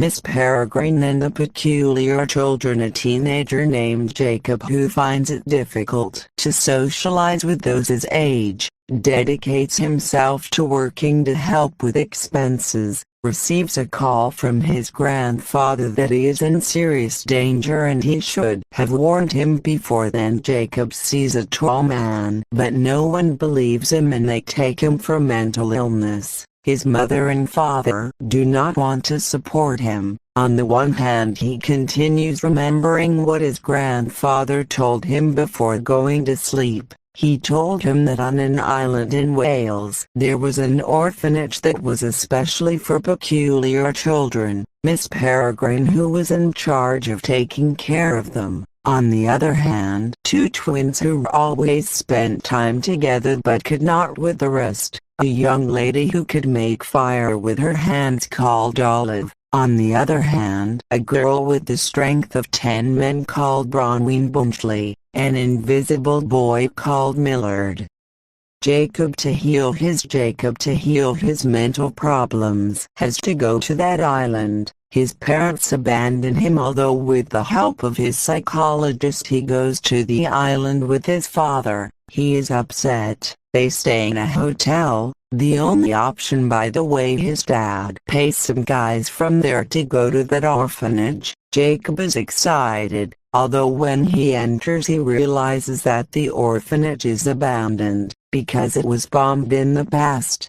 Miss Peregrine and the Peculiar Children. A teenager named Jacob who finds it difficult to socialize with those his age, dedicates himself to working to help with expenses, receives a call from his grandfather that he is in serious danger and he should have warned him before then. Jacob sees a tall man, but no one believes him and they take him for mental illness. His mother and father do not want to support him. On the one hand, he continues remembering what his grandfather told him before going to sleep. He told him that on an island in Wales there was an orphanage that was especially for peculiar children, Miss Peregrine who was in charge of taking care of them. On the other hand, two twins who always spent time together but could not with the rest, a young lady who could make fire with her hands called Olive. On the other hand, a girl with the strength of 10 men called Bronwyn Bunchley, an invisible boy called Millard. Jacob to heal his mental problems has to go to that island. His parents abandon him, although with the help of his psychologist he goes to the island with his father. He is upset. They stay in a hotel, the only option. By the way, his dad pays some guys from there to go to that orphanage. Jacob is excited, although when he enters he realizes that the orphanage is abandoned, because it was bombed in the past.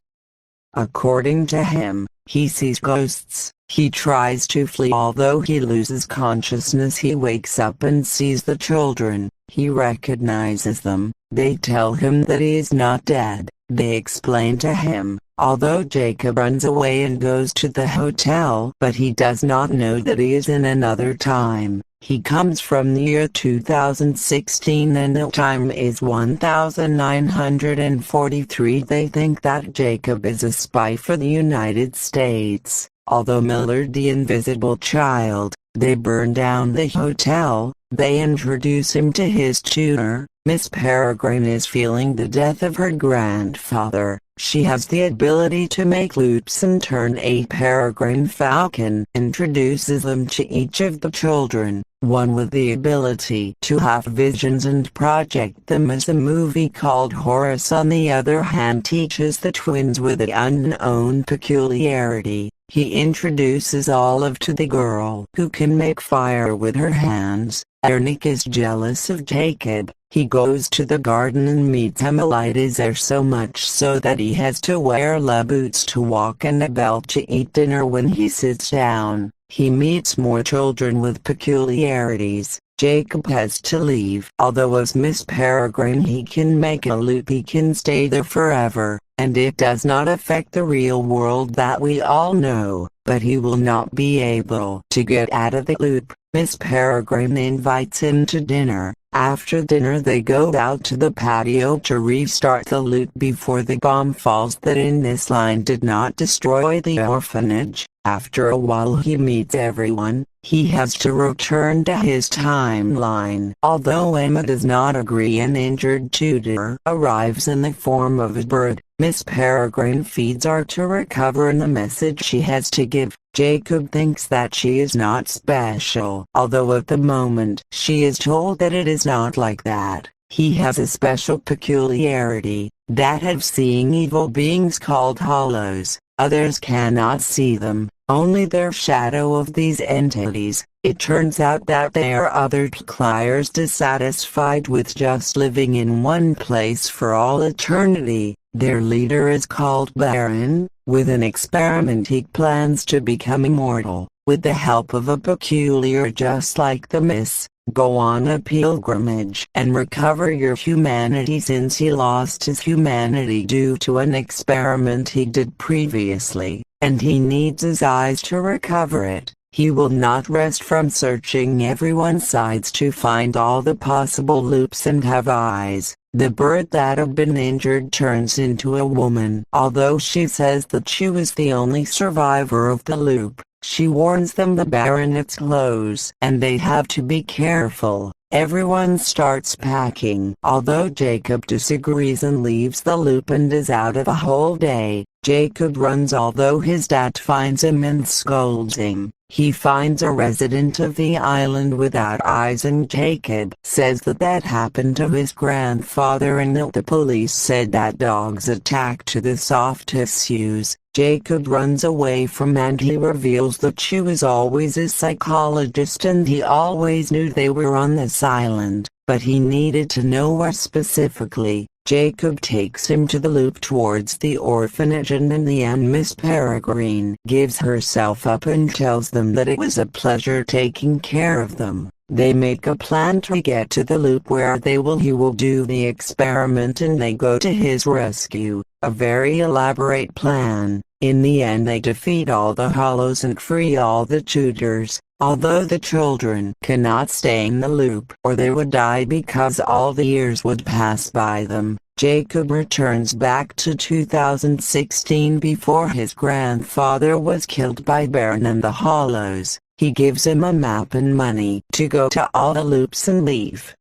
According to him, he sees ghosts. He tries to flee, although he loses consciousness. He wakes up and sees the children. He recognizes them. They tell him that he is not dead. They explain to him, although Jacob runs away and goes to the hotel, but he does not know that he is in another time. He comes from the year 2016 and the time is 1943. They think that Jacob is a spy for the United States. Although Millard the invisible child, they burn down the hotel. They introduce him to his tutor. Miss Peregrine is feeling the death of her grandfather. She has the ability to make loops and turn a peregrine falcon. Introduces them to each of the children. One with the ability to have visions and project them as a movie called Horace. On the other hand, teaches the twins with the unknown peculiarity. He introduces Olive to the girl who can make fire with her hands. Ernick is jealous of Jacob. He goes to the garden and meets Emily. It is there so much so that he has to wear le boots to walk and a belt to eat dinner. When he sits down, he meets more children with peculiarities. Jacob has to leave. Although as Miss Peregrine he can make a loop, he can stay there forever, and it does not affect the real world that we all know, but he will not be able to get out of the loop. Miss Peregrine invites him to dinner. After dinner they go out to the patio to restart the loop before the bomb falls that in this line did not destroy the orphanage. After a while he meets everyone. He has to return to his timeline. Although Emma does not agree, an injured tutor arrives in the form of a bird. Miss Peregrine feeds her to recover and the message she has to give. Jacob thinks that she is not special, although at the moment she is told that it is not like that. He has a special peculiarity, that of seeing evil beings called hollows. Others cannot see them, only their shadow of these entities. It turns out that there are other peculiars dissatisfied with just living in one place for all eternity. Their leader is called Baron. With an experiment he plans to become immortal. With the help of a peculiar just like the Miss, go on a pilgrimage and recover your humanity, since he lost his humanity due to an experiment he did previously, and he needs his eyes to recover it. He will not rest from searching everyone's sides to find all the possible loops and have eyes. The bird that had been injured turns into a woman. Although she says that she was the only survivor of the loop, she warns them the baronet's close and they have to be careful. Everyone starts packing. Although Jacob disagrees and leaves the loop and is out of a whole day, Jacob runs although his dad finds him and scolds him. He finds a resident of the island without eyes, and Jacob says that happened to his grandfather and that the police said that dogs attack to the soft tissues. Jacob runs away from, and he reveals that she was always a psychologist and he always knew they were on this island, but he needed to know where specifically. Jacob takes him to the loop towards the orphanage, and in the end Miss Peregrine gives herself up and tells them that it was a pleasure taking care of them. They make a plan to get to the loop where he will do the experiment, and they go to his rescue. A very elaborate plan. In the end they defeat all the Hollows and free all the Tudors. Although the children cannot stay in the loop or they would die because all the years would pass by them, Jacob returns back to 2016 before his grandfather was killed by Baron and the Hollows. He gives him a map and money to go to all the loops and leave.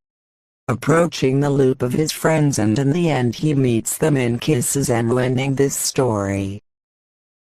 Approaching the loop of his friends, and in the end he meets them and kisses them, ending this story.